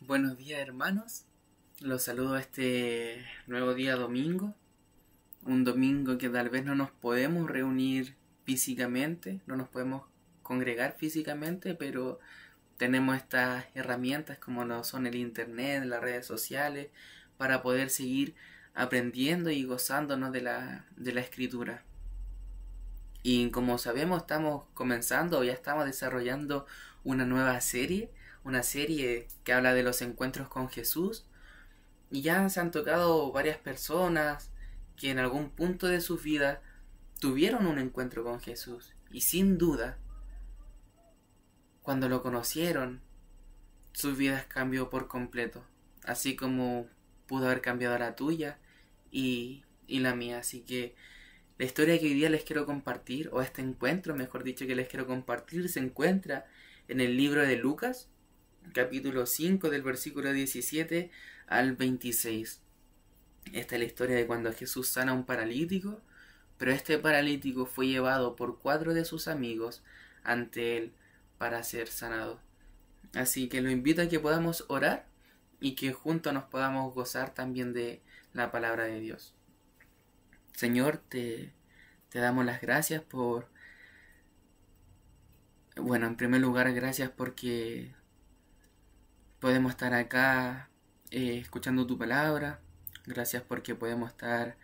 Buenos días, hermanos, los saludo a este nuevo día domingo, un domingo que tal vez no nos podemos reunir físicamente, no nos podemos congregar físicamente, pero tenemos estas herramientas como lo son el internet, las redes sociales, para poder seguir aprendiendo y gozándonos de la escritura. Y como sabemos, estamos comenzando o ya estamos desarrollando una nueva serie, una serie que habla de los encuentros con Jesús. Y ya se han tocado varias personas que en algún punto de sus vidas tuvieron un encuentro con Jesús. Y sin duda, cuando lo conocieron, sus vidas cambió por completo. Así como pudo haber cambiado la tuya y la mía. Así que la historia que hoy día les quiero compartir, o este encuentro, mejor dicho, que les quiero compartir, se encuentra en el libro de Lucas, capítulo 5, del versículo 17 al 26. Esta es la historia de cuando Jesús sana a un paralítico, pero este paralítico fue llevado por 4 de sus amigos ante él para ser sanado. Así que lo invito a que podamos orar y que juntos nos podamos gozar también de la palabra de Dios. Señor, te damos las gracias bueno, en primer lugar, gracias porque podemos estar acá escuchando tu palabra. Gracias porque podemos estar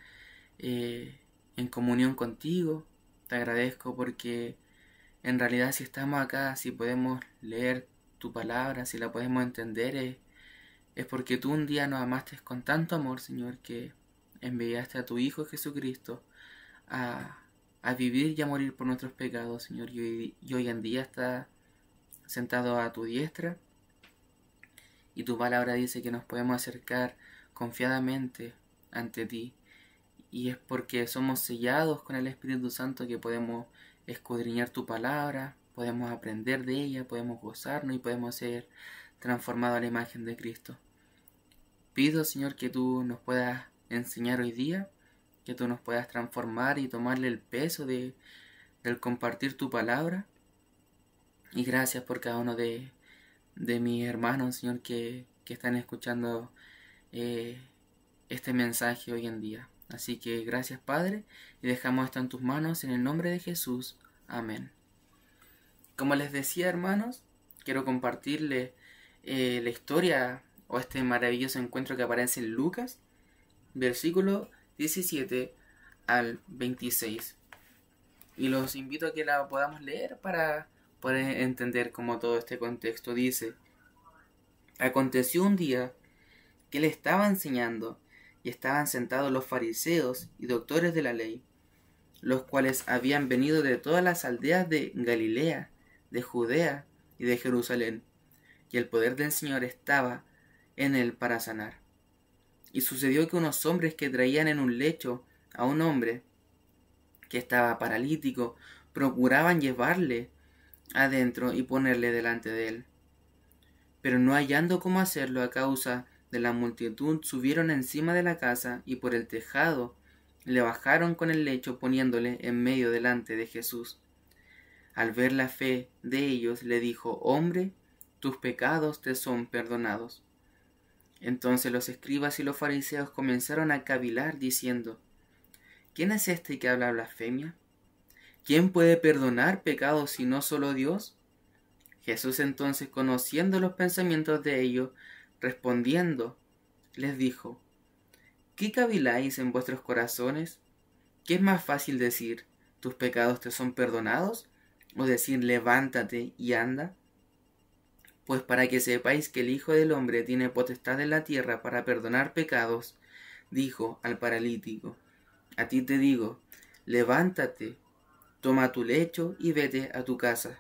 en comunión contigo. Te agradezco porque en realidad si estamos acá, si podemos leer tu palabra, si la podemos entender, es porque tú un día nos amaste con tanto amor, Señor, que enviaste a tu Hijo Jesucristo a, a vivir y a morir por nuestros pecados, Señor. Y hoy en día está sentado a tu diestra. Y tu palabra dice que nos podemos acercar confiadamente ante ti. Y es porque somos sellados con el Espíritu Santo que podemos escudriñar tu palabra, podemos aprender de ella, podemos gozarnos y podemos ser transformados a la imagen de Cristo. Pido, Señor, que tú nos puedas enseñar hoy día, que tú nos puedas transformar y tomarle el peso del compartir tu palabra. Y gracias por cada uno de mis hermanos, Señor, que están escuchando este mensaje hoy en día. Así que gracias, Padre, y dejamos esto en tus manos en el nombre de Jesús. Amén. Como les decía, hermanos, quiero compartirles la historia o este maravilloso encuentro que aparece en Lucas, versículo 17 al 26. Y los invito a que la podamos leer para poder entender cómo todo este contexto dice: aconteció un día que él estaba enseñando, y estaban sentados los fariseos y doctores de la ley, los cuales habían venido de todas las aldeas de Galilea, de Judea y de Jerusalén, y el poder del Señor estaba en él para sanar. Y sucedió que unos hombres que traían en un lecho a un hombre que estaba paralítico, procuraban llevarle adentro y ponerle delante de él. Pero no hallando cómo hacerlo a causa de la multitud, subieron encima de la casa y por el tejado le bajaron con el lecho, poniéndole en medio delante de Jesús. Al ver la fe de ellos, le dijo: hombre, tus pecados te son perdonados. Entonces los escribas y los fariseos comenzaron a cavilar, diciendo: ¿quién es este que habla blasfemia? ¿Quién puede perdonar pecados si no solo Dios? Jesús entonces, conociendo los pensamientos de ellos, respondiendo, les dijo: ¿qué caviláis en vuestros corazones? ¿Qué es más fácil decir: tus pecados te son perdonados? ¿O decir: levántate y anda? Pues para que sepáis que el Hijo del Hombre tiene potestad en la tierra para perdonar pecados, dijo al paralítico: a ti te digo, levántate, toma tu lecho y vete a tu casa.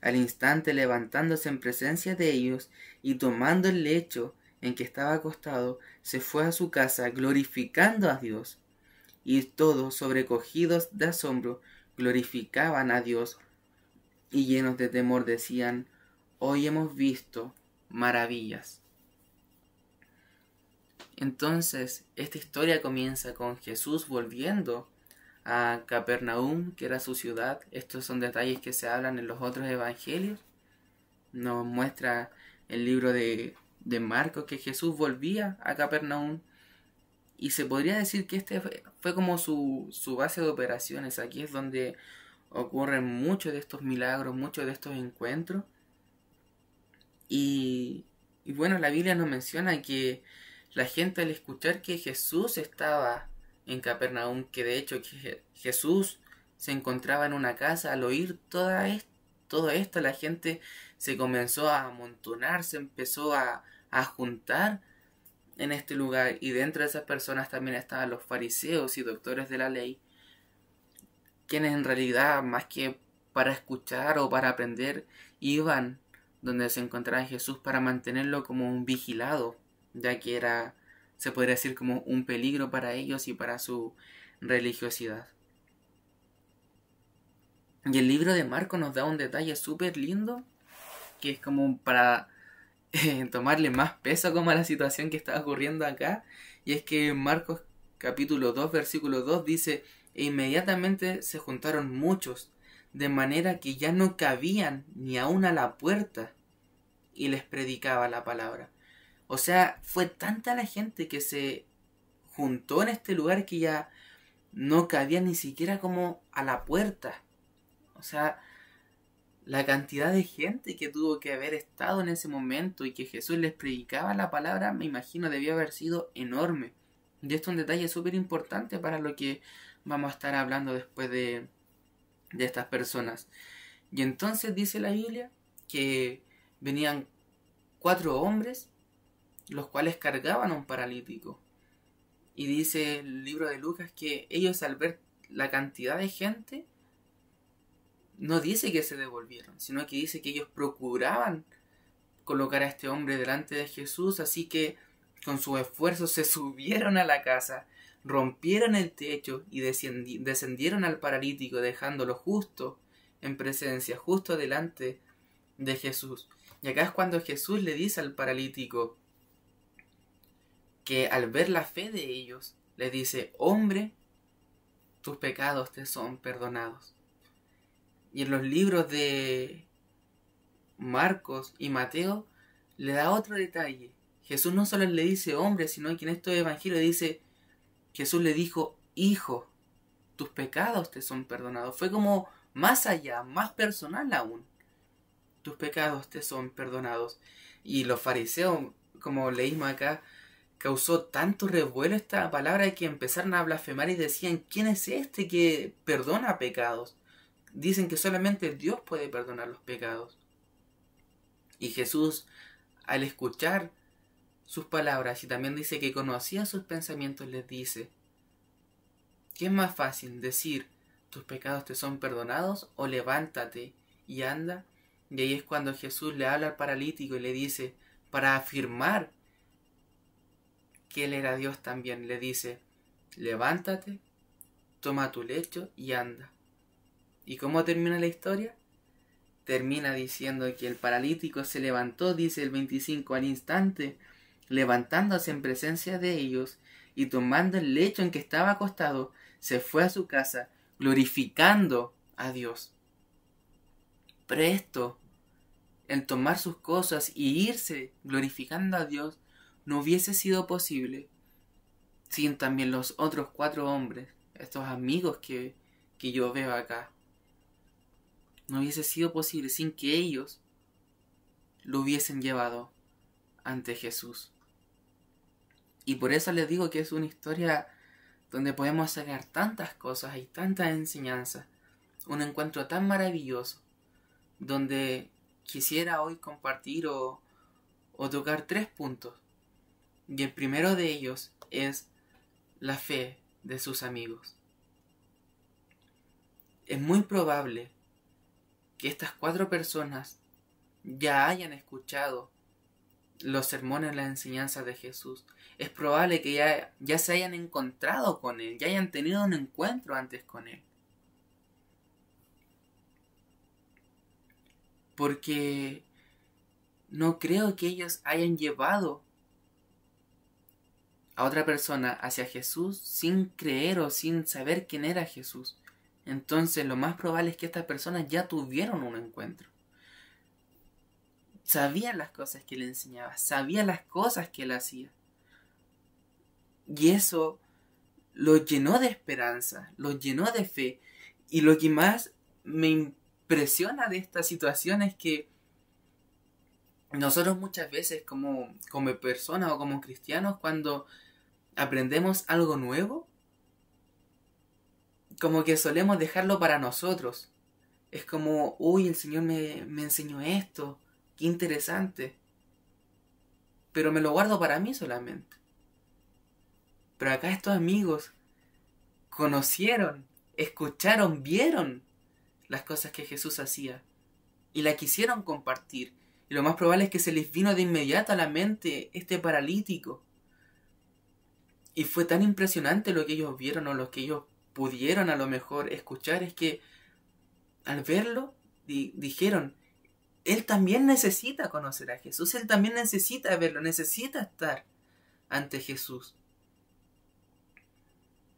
Al instante, levantándose en presencia de ellos y tomando el lecho en que estaba acostado, se fue a su casa glorificando a Dios. Y todos, sobrecogidos de asombro, glorificaban a Dios y llenos de temor decían: hoy hemos visto maravillas. Entonces, esta historia comienza con Jesús volviendo a Capernaum, que era su ciudad. Estos son detalles que se hablan en los otros evangelios. Nos muestra el libro de de Marcos que Jesús volvía a Capernaum y se podría decir que este fue como su base de operaciones. Aquí es donde ocurren muchos de estos milagros, muchos de estos encuentros. Y bueno, la Biblia nos menciona que la gente al escuchar que Jesús estaba en Capernaum, que de hecho que Jesús se encontraba en una casa, al oír todo esto, la gente se comenzó a amontonar, se empezó a juntar en este lugar, y dentro de esas personas también estaban los fariseos y doctores de la ley, quienes en realidad, más que para escuchar o para aprender, iban donde se encontraba Jesús para mantenerlo como un vigilado, ya que era, se podría decir, como un peligro para ellos y para su religiosidad. Y el libro de Marcos nos da un detalle súper lindo, que es como para tomarle más peso como a la situación que está ocurriendo acá, y es que Marcos capítulo 2 versículo 2 dice: e inmediatamente se juntaron muchos, de manera que ya no cabían ni aun a la puerta, y les predicaba la palabra. O sea, fue tanta la gente que se juntó en este lugar que ya no cabía ni siquiera como a la puerta. O sea, la cantidad de gente que tuvo que haber estado en ese momento y que Jesús les predicaba la palabra, me imagino debió haber sido enorme. Y esto es un detalle súper importante para lo que vamos a estar hablando después de estas personas. Y entonces dice la Biblia que venían 4 hombres, los cuales cargaban a un paralítico. Y dice el libro de Lucas que ellos, al ver la cantidad de gente, no dice que se devolvieron, sino que dice que ellos procuraban colocar a este hombre delante de Jesús, así que con su esfuerzo se subieron a la casa, rompieron el techo y descendieron al paralítico, dejándolo justo en presencia, justo delante de Jesús. Y acá es cuando Jesús le dice al paralítico que, al ver la fe de ellos, le dice: hombre, tus pecados te son perdonados. Y en los libros de Marcos y Mateo le da otro detalle. Jesús no solo le dice hombre, sino que en estos evangelios dice, Jesús le dijo: hijo, tus pecados te son perdonados. Fue como más allá, más personal aún. Tus pecados te son perdonados. Y los fariseos, como leímos acá, causó tanto revuelo esta palabra que empezaron a blasfemar y decían: ¿quién es este que perdona pecados? Dicen que solamente Dios puede perdonar los pecados. Y Jesús, al escuchar sus palabras, y también dice que conocía sus pensamientos, les dice: ¿qué es más fácil, decir tus pecados te son perdonados, o levántate y anda? Y ahí es cuando Jesús le habla al paralítico y le dice, para afirmar que él era Dios también, le dice: levántate, toma tu lecho y anda. ¿Y cómo termina la historia? Termina diciendo que el paralítico se levantó, dice el 25, al instante, levantándose en presencia de ellos, y tomando el lecho en que estaba acostado, se fue a su casa, glorificando a Dios. Pero el tomar sus cosas y irse glorificando a Dios, no hubiese sido posible sin también los otros 4 hombres, estos amigos que yo veo acá. No hubiese sido posible sin que ellos lo hubiesen llevado ante Jesús. Y por eso les digo que es una historia donde podemos sacar tantas cosas y tantas enseñanzas. Un encuentro tan maravilloso, donde quisiera hoy compartir o tocar 3 puntos. Y el primero de ellos es la fe de sus amigos. Es muy probable que estas 4 personas ya hayan escuchado los sermones, las enseñanzas de Jesús. Es probable que ya se hayan encontrado con Él, ya hayan tenido un encuentro antes con Él. Porque no creo que ellos hayan llevado a otra persona hacia Jesús sin creer o sin saber quién era Jesús. Entonces lo más probable es que estas personas ya tuvieron un encuentro. sabían las cosas que él enseñaba, sabían las cosas que él hacía. Y eso lo llenó de esperanza, lo llenó de fe. Y lo que más me impresiona de esta situación es que nosotros muchas veces como personas o como cristianos, cuando aprendemos algo nuevo, como que solemos dejarlo para nosotros. Es como, uy, el Señor me enseñó esto, qué interesante. Pero me lo guardo para mí solamente. Pero acá estos amigos conocieron, escucharon, vieron las cosas que Jesús hacía y la quisieron compartir. Y lo más probable es que se les vino de inmediato a la mente este paralítico. Y fue tan impresionante lo que ellos vieron o lo que ellos pudieron a lo mejor escuchar, es que al verlo dijeron, él también necesita conocer a Jesús, él también necesita verlo, necesita estar ante Jesús.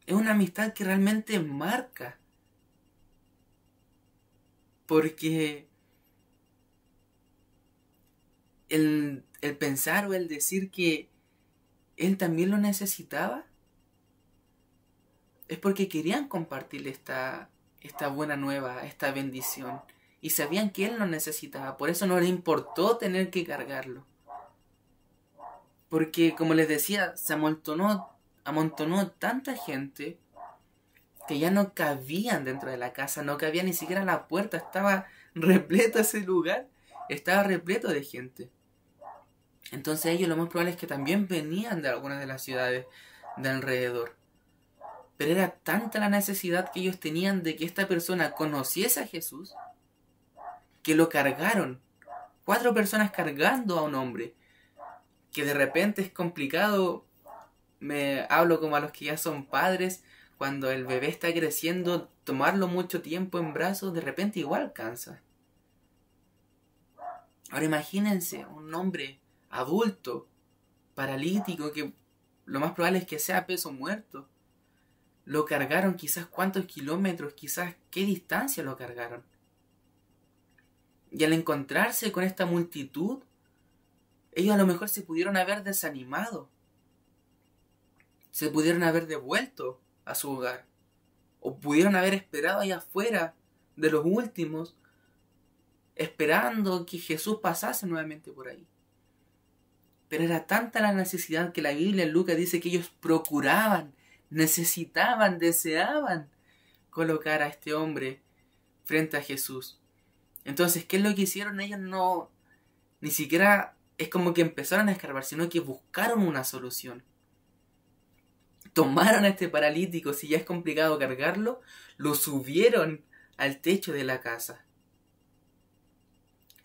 Es una amistad que realmente marca, porque el pensar o el decir que él también lo necesitaba es porque querían compartirle esta buena nueva, esta bendición, y sabían que él lo necesitaba. Por eso no le importó tener que cargarlo, porque como les decía, se amontonó tanta gente que ya no cabían dentro de la casa, no cabía ni siquiera la puerta, estaba repleto ese lugar, estaba repleto de gente. Entonces ellos lo más probable es que también venían de algunas de las ciudades de alrededor. Pero era tanta la necesidad que ellos tenían de que esta persona conociese a Jesús, que lo cargaron. 4 personas cargando a un hombre, que de repente es complicado. Me hablo como a los que ya son padres, cuando el bebé está creciendo, tomarlo mucho tiempo en brazos, de repente igual cansa. Ahora imagínense un hombre adulto, paralítico, que lo más probable es que sea peso muerto. Lo cargaron quizás cuántos kilómetros, quizás qué distancia lo cargaron. Y al encontrarse con esta multitud, ellos a lo mejor se pudieron haber desanimado. Se pudieron haber devuelto a su hogar. O pudieron haber esperado allá afuera de los últimos, esperando que Jesús pasase nuevamente por ahí. Pero era tanta la necesidad que la Biblia en Lucas dice que ellos procuraban, necesitaban, deseaban colocar a este hombre frente a Jesús. Entonces, ¿qué es lo que hicieron? Ellos no, ni siquiera es como que empezaron a escarbar, sino que buscaron una solución. Tomaron a este paralítico, si ya es complicado cargarlo, lo subieron al techo de la casa.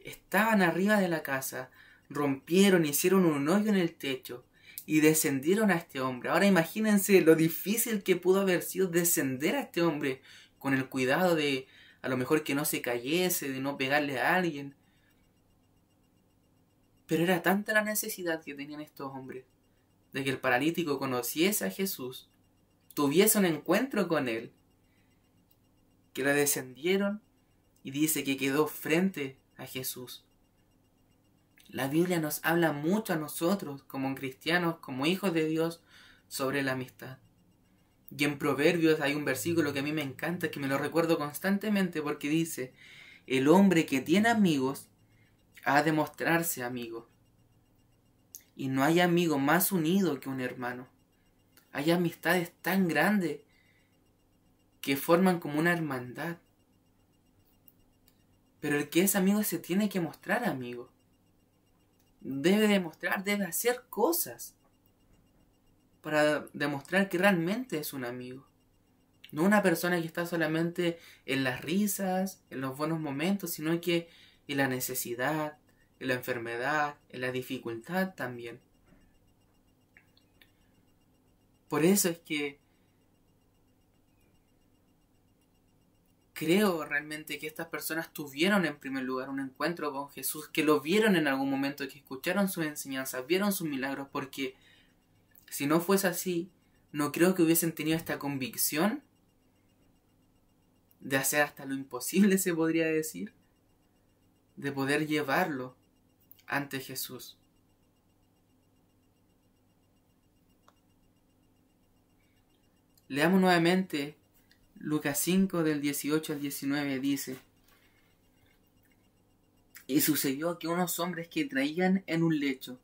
Estaban arriba de la casa, rompieron, hicieron un hoyo en el techo y descendieron a este hombre. Ahora imagínense lo difícil que pudo haber sido descender a este hombre con el cuidado de a lo mejor que no se cayese, de no pegarle a alguien. Pero era tanta la necesidad que tenían estos hombres de que el paralítico conociese a Jesús, tuviese un encuentro con él, que lo descendieron y dice que quedó frente a Jesús. La Biblia nos habla mucho a nosotros como cristianos, como hijos de Dios, sobre la amistad. Y en Proverbios hay un versículo que a mí me encanta, que me lo recuerdo constantemente, porque dice: el hombre que tiene amigos ha de mostrarse amigo. Y no hay amigo más unido que un hermano. Hay amistades tan grandes que forman como una hermandad. Pero el que es amigo se tiene que mostrar amigo. Debe demostrar, debe hacer cosas para demostrar que realmente es un amigo. No una persona que está solamente en las risas, en los buenos momentos, sino que en la necesidad, en la enfermedad, en la dificultad también. Por eso es que creo realmente que estas personas tuvieron en primer lugar un encuentro con Jesús, que lo vieron en algún momento, que escucharon sus enseñanzas, vieron sus milagros, porque si no fuese así, no creo que hubiesen tenido esta convicción de hacer hasta lo imposible, se podría decir, de poder llevarlo ante Jesús. Leamos nuevamente Lucas 5 del 18 al 19 dice: Y sucedió que unos hombres que traían en un lecho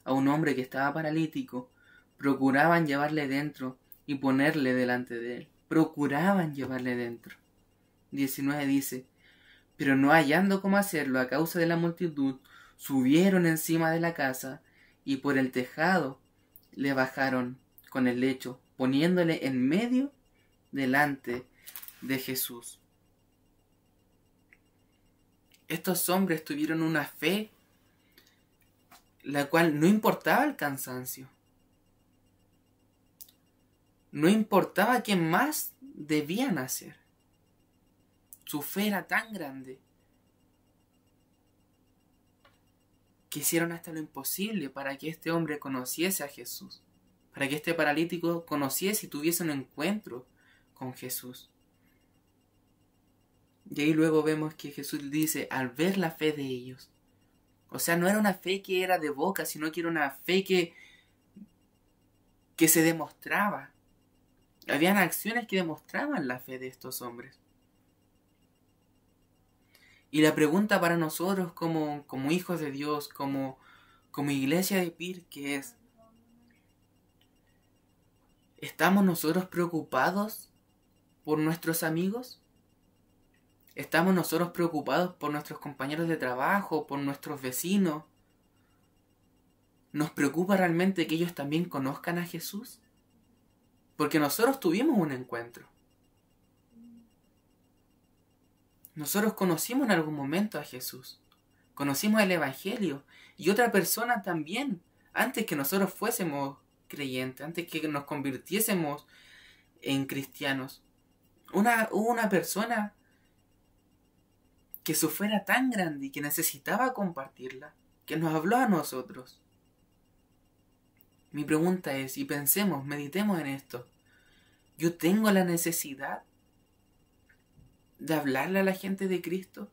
a un hombre que estaba paralítico, procuraban llevarle dentro y ponerle delante de él. Procuraban llevarle dentro. 19 dice: Pero no hallando cómo hacerlo a causa de la multitud, subieron encima de la casa y por el tejado le bajaron con el lecho, poniéndole en medio delante de Jesús. Estos hombres tuvieron una fe la cual no importaba el cansancio. No importaba qué más debían hacer. Su fe era tan grande que hicieron hasta lo imposible para que este hombre conociese a Jesús, para que este paralítico conociese y tuviese un encuentro con Jesús. Y ahí luego vemos que Jesús dice, al ver la fe de ellos. O sea, no era una fe que era de boca, sino que era una fe que se demostraba. Habían acciones que demostraban la fe de estos hombres. Y la pregunta para nosotros como hijos de Dios, como iglesia de Pirque es: ¿estamos nosotros preocupados por nuestros amigos? ¿Estamos nosotros preocupados por nuestros compañeros de trabajo, por nuestros vecinos? ¿Nos preocupa realmente que ellos también conozcan a Jesús? Porque nosotros tuvimos un encuentro. Nosotros conocimos en algún momento a Jesús. Conocimos el Evangelio. Y otra persona también, antes que nosotros fuésemos creyentes, antes que nos convirtiésemos en cristianos. Hubo una persona que su fe era tan grande y que necesitaba compartirla, que nos habló a nosotros. Mi pregunta es, y pensemos, meditemos en esto: ¿yo tengo la necesidad de hablarle a la gente de Cristo?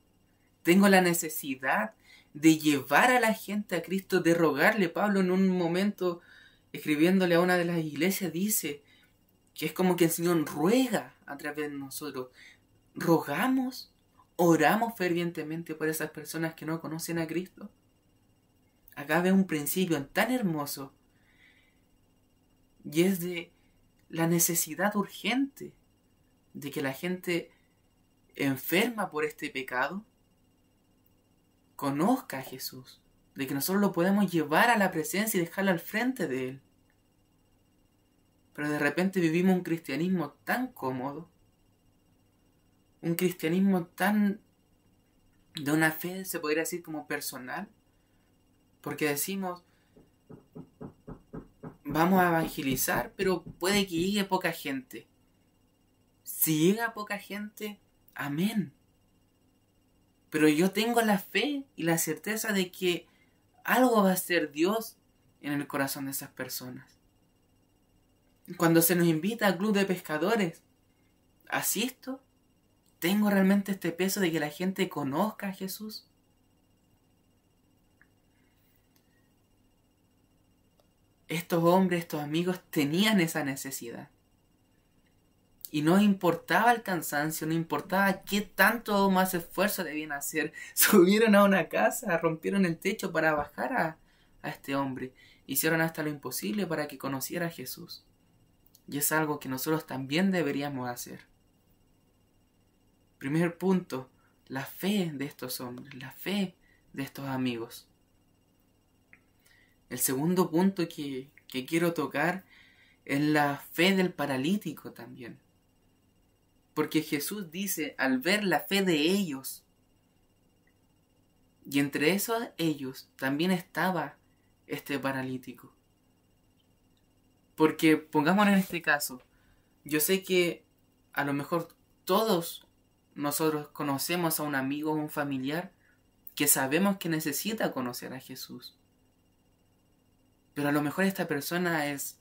¿Tengo la necesidad de llevar a la gente a Cristo, de rogarle? Pablo en un momento, escribiéndole a una de las iglesias, dice que es como que el Señor ruega a través de nosotros. ¿Rogamos? ¿Oramos fervientemente por esas personas que no conocen a Cristo? Acá ve un principio tan hermoso, y es de la necesidad urgente de que la gente enferma por este pecado conozca a Jesús, de que nosotros lo podemos llevar a la presencia y dejarlo al frente de Él. Pero de repente vivimos un cristianismo tan cómodo, un cristianismo tan de una fe, se podría decir, como personal, porque decimos, vamos a evangelizar, pero puede que llegue poca gente. Si llega poca gente, amén. Pero yo tengo la fe y la certeza de que algo va a hacer Dios en el corazón de esas personas. Cuando se nos invita al club de pescadores, ¿asisto? ¿Tengo realmente este peso de que la gente conozca a Jesús? Estos hombres, estos amigos tenían esa necesidad. Y no importaba el cansancio, no importaba qué tanto más esfuerzo debían hacer. Subieron a una casa, rompieron el techo para bajar a este hombre. Hicieron hasta lo imposible para que conociera a Jesús. Y es algo que nosotros también deberíamos hacer. Primer punto, la fe de estos hombres, la fe de estos amigos. El segundo punto que quiero tocar es la fe del paralítico también. Porque Jesús dice, al ver la fe de ellos, y entre esos ellos también estaba este paralítico. Porque, pongámonos en este caso, yo sé que a lo mejor todos nosotros conocemos a un amigo o un familiar que sabemos que necesita conocer a Jesús. Pero a lo mejor esta persona es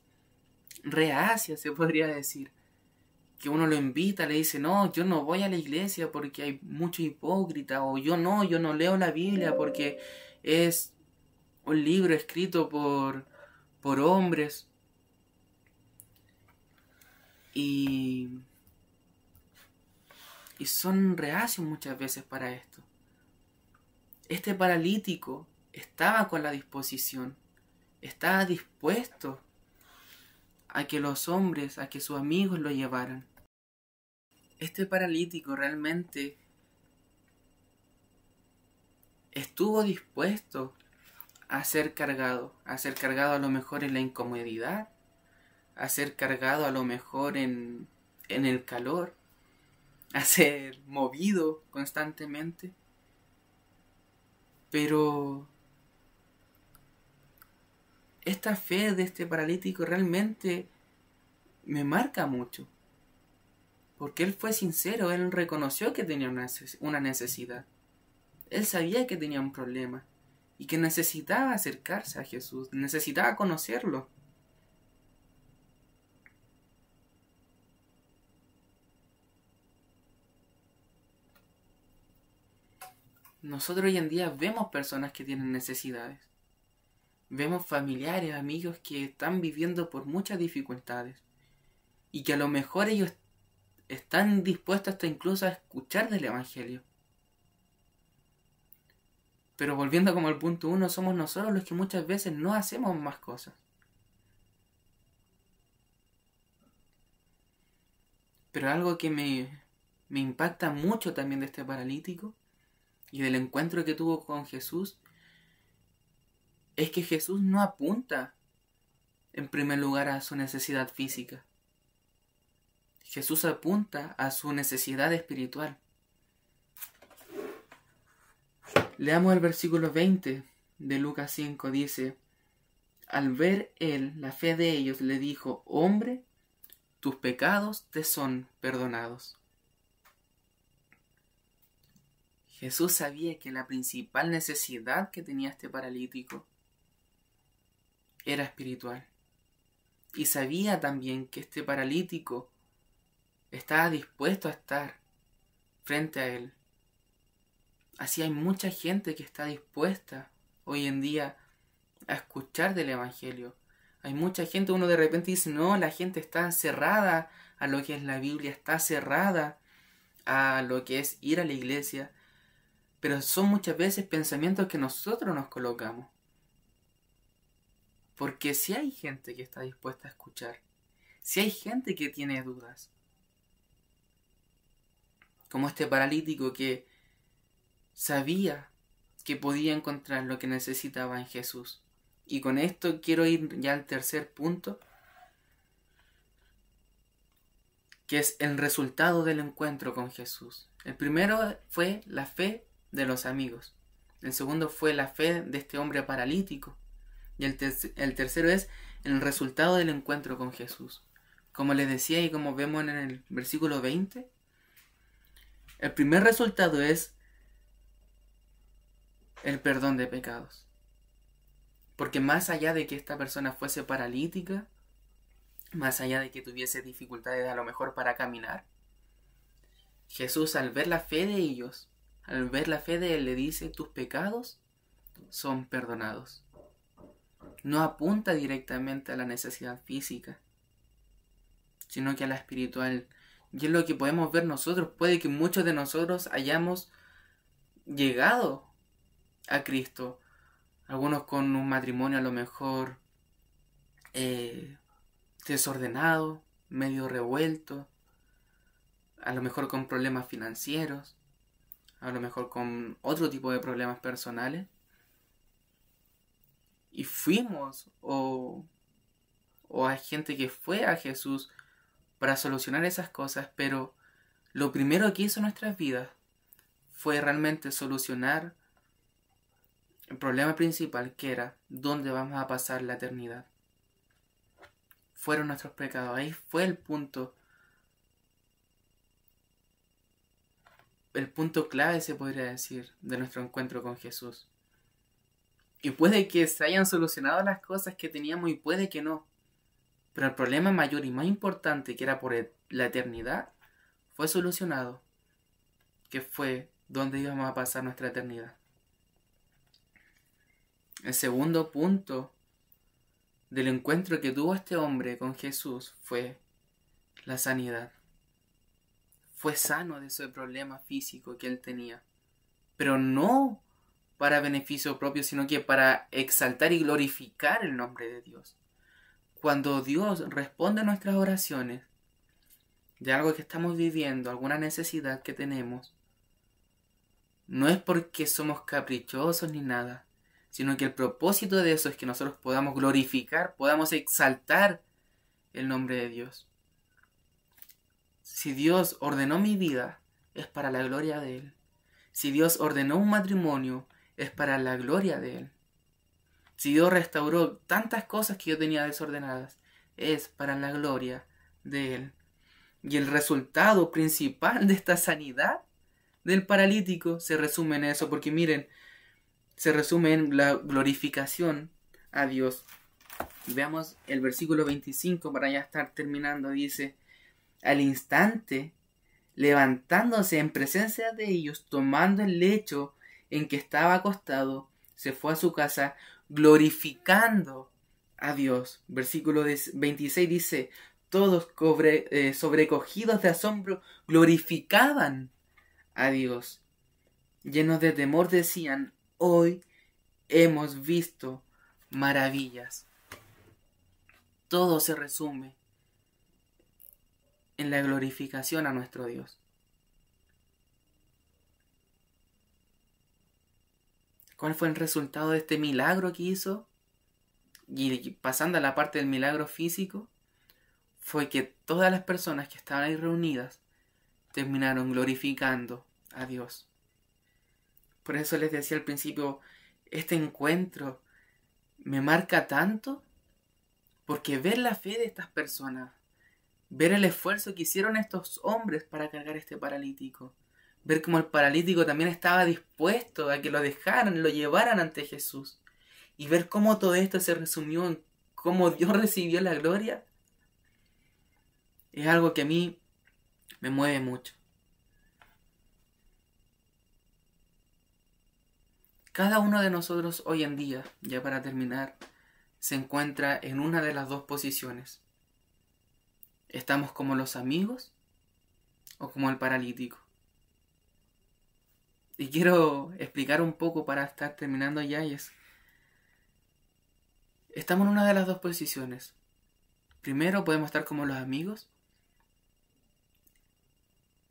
reacia, se podría decir. Que uno lo invita, le dice, no, yo no voy a la iglesia porque hay mucho hipócrita, o yo no leo la Biblia porque es un libro escrito por hombres y son reacios muchas veces para esto. Este paralítico estaba con la disposición, estaba dispuesto a que los hombres, a que sus amigos lo llevaran. Este paralítico realmente estuvo dispuesto a ser cargado a lo mejor en la incomodidad, a ser cargado a lo mejor en el calor, a ser movido constantemente. Pero esta fe de este paralítico realmente me marca mucho. Porque él fue sincero, él reconoció que tenía una necesidad. Él sabía que tenía un problema y que necesitaba acercarse a Jesús, necesitaba conocerlo. Nosotros hoy en día vemos personas que tienen necesidades. Vemos familiares, amigos que están viviendo por muchas dificultades y que a lo mejor ellos están dispuestos hasta incluso a escuchar del Evangelio. Pero volviendo como al punto 1, somos nosotros los que muchas veces no hacemos más cosas. Pero algo que me impacta mucho también de este paralítico y del encuentro que tuvo con Jesús es que Jesús no apunta en primer lugar a su necesidad física. Jesús apunta a su necesidad espiritual. Leamos el versículo 20 de Lucas 5, dice: al ver él la fe de ellos, le dijo: hombre, tus pecados te son perdonados. Jesús sabía que la principal necesidad que tenía este paralítico era espiritual. Y sabía también que este paralítico estaba dispuesto a estar frente a él. Así hay mucha gente que está dispuesta hoy en día a escuchar del Evangelio. Hay mucha gente, uno de repente dice: no, la gente está cerrada a lo que es la Biblia, está cerrada a lo que es ir a la iglesia. Pero son muchas veces pensamientos que nosotros nos colocamos. Porque si hay gente que está dispuesta a escuchar, si hay gente que tiene dudas, como este paralítico que sabía que podía encontrar lo que necesitaba en Jesús. Y con esto quiero ir ya al tercer punto, que es el resultado del encuentro con Jesús. El primero fue la fe de los amigos. El segundo fue la fe de este hombre paralítico. Y el tercero es el resultado del encuentro con Jesús. Como les decía y como vemos en el versículo 20, el primer resultado es el perdón de pecados. Porque más allá de que esta persona fuese paralítica, más allá de que tuviese dificultades a lo mejor para caminar, Jesús, al ver la fe de ellos, al ver la fe de él, le dice: tus pecados son perdonados. No apunta directamente a la necesidad física, sino que a la espiritual. Y es lo que podemos ver nosotros. Puede que muchos de nosotros hayamos llegado a Cristo, algunos con un matrimonio a lo mejor desordenado, medio revuelto, a lo mejor con problemas financieros, a lo mejor con otro tipo de problemas personales, y fuimos o hay gente que fue a Jesús para solucionar esas cosas, pero lo primero que hizo en nuestras vidas fue realmente solucionar el problema principal, que era dónde vamos a pasar la eternidad. Fueron nuestros pecados. Ahí fue el punto clave, se podría decir, de nuestro encuentro con Jesús. Y puede que se hayan solucionado las cosas que teníamos y puede que no. Pero el problema mayor y más importante, que era por la eternidad, fue solucionado. Que fue dónde íbamos a pasar nuestra eternidad. El segundo punto del encuentro que tuvo este hombre con Jesús fue la sanidad. Fue sano de ese problema físico que él tenía, pero no para beneficio propio, sino que para exaltar y glorificar el nombre de Dios. Cuando Dios responde a nuestras oraciones de algo que estamos viviendo, alguna necesidad que tenemos, no es porque somos caprichosos ni nada, sino que el propósito de eso es que nosotros podamos glorificar, podamos exaltar el nombre de Dios. Si Dios ordenó mi vida, es para la gloria de Él. Si Dios ordenó un matrimonio, es para la gloria de Él. Si Dios restauró tantas cosas que yo tenía desordenadas, es para la gloria de Él. Y el resultado principal de esta sanidad del paralítico se resume en eso, porque miren, se resume en la glorificación a Dios. Veamos el versículo 25 para ya estar terminando. Dice: al instante, levantándose en presencia de ellos, tomando el lecho en que estaba acostado, se fue a su casa glorificando a Dios. Versículo 26 dice: todos sobrecogidos de asombro glorificaban a Dios. Llenos de temor decían: hoy hemos visto maravillas. Todo se resume en la glorificación a nuestro Dios. ¿Cuál fue el resultado de este milagro que hizo? Y pasando a la parte del milagro físico, fue que todas las personas que estaban ahí reunidas terminaron glorificando a Dios. Por eso les decía al principio, este encuentro me marca tanto, porque ver la fe de estas personas, ver el esfuerzo que hicieron estos hombres para cargar este paralítico, ver cómo el paralítico también estaba dispuesto a que lo dejaran, lo llevaran ante Jesús, y ver cómo todo esto se resumió en cómo Dios recibió la gloria, es algo que a mí me mueve mucho. Cada uno de nosotros hoy en día, ya para terminar, se encuentra en una de las dos posiciones. ¿Estamos como los amigos o como el paralítico? Y quiero explicar un poco para estar terminando ya, y es: estamos en una de las dos posiciones. Primero, podemos estar como los amigos.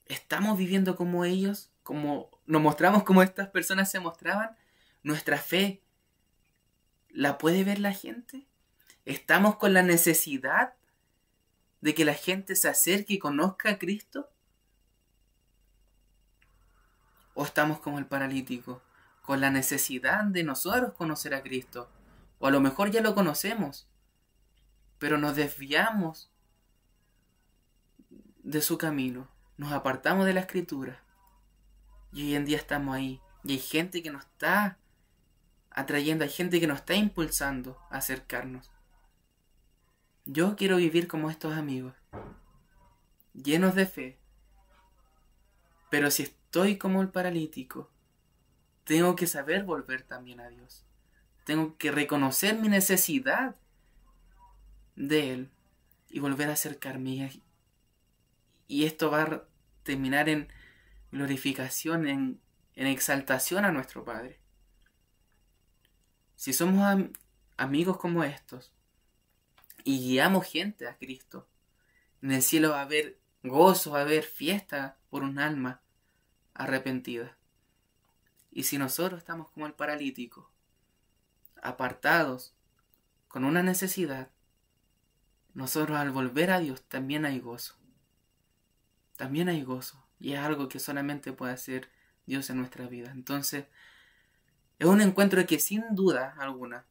¿Estamos viviendo como ellos? ¿Como nos mostramos como estas personas se mostraban? ¿Nuestra fe la puede ver la gente? ¿Estamos con la necesidad de que la gente se acerque y conozca a Cristo? ¿O estamos como el paralítico, con la necesidad de nosotros conocer a Cristo? O a lo mejor ya lo conocemos, pero nos desviamos de su camino, nos apartamos de la Escritura, y hoy en día estamos ahí, y hay gente que nos está atrayendo, hay gente que nos está impulsando a acercarnos. Yo quiero vivir como estos amigos, llenos de fe, pero si estoy como el paralítico, tengo que saber volver también a Dios. Tengo que reconocer mi necesidad de Él y volver a acercarme. Y esto va a terminar en glorificación, en exaltación a nuestro Padre. Si somos amigos como estos y guiamos gente a Cristo, en el cielo va a haber gozo, va a haber fiesta por un alma arrepentida. Y si nosotros estamos como el paralítico, apartados, con una necesidad, nosotros al volver a Dios también hay gozo. También hay gozo. Y es algo que solamente puede hacer Dios en nuestra vida. Entonces, es un encuentro que sin duda alguna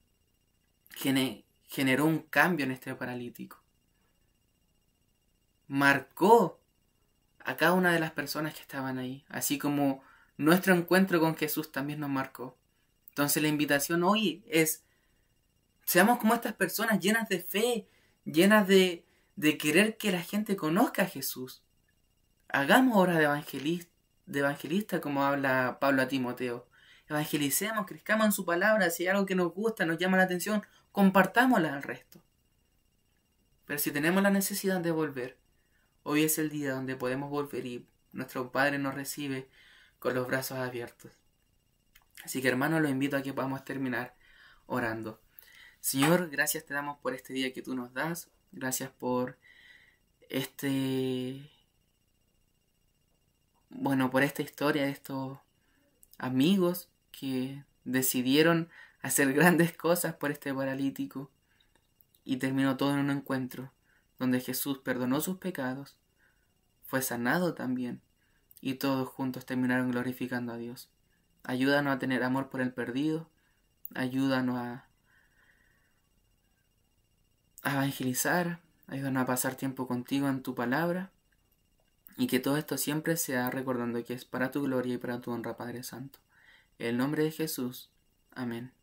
generó un cambio en este paralítico. Marcó a cada una de las personas que estaban ahí, así como nuestro encuentro con Jesús también nos marcó. Entonces la invitación hoy es: seamos como estas personas llenas de fe, llenas de querer que la gente conozca a Jesús. Hagamos obras de evangelista como habla Pablo a Timoteo. evangelicemos, crezcamos en su palabra. Si hay algo que nos gusta, nos llama la atención, compartámosla al resto. Pero si tenemos la necesidad de volver, hoy es el día donde podemos volver y nuestro Padre nos recibe con los brazos abiertos. Así que, hermanos, los invito a que podamos terminar orando. Señor, gracias te damos por este día que tú nos das. Gracias por por esta historia de estos amigos que decidieron hacer grandes cosas por este paralítico y terminó todo en un encuentro donde Jesús perdonó sus pecados, fue sanado también y todos juntos terminaron glorificando a Dios. Ayúdanos a tener amor por el perdido, ayúdanos a evangelizar, ayúdanos a pasar tiempo contigo en tu palabra y que todo esto siempre sea recordando que es para tu gloria y para tu honra, Padre Santo. En el nombre de Jesús. Amén.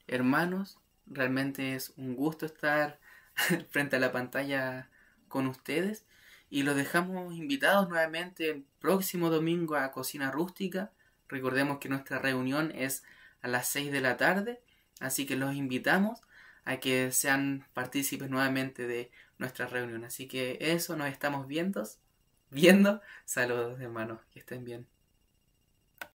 Hermanos, realmente es un gusto estar frente a la pantalla con ustedes y los dejamos invitados nuevamente el próximo domingo a Cocina Rústica. Recordemos que nuestra reunión es a las 6 de la tarde, así que los invitamos a que sean partícipes nuevamente de nuestra reunión. Así que eso, nos estamos viendo. Saludos, hermanos, que estén bien.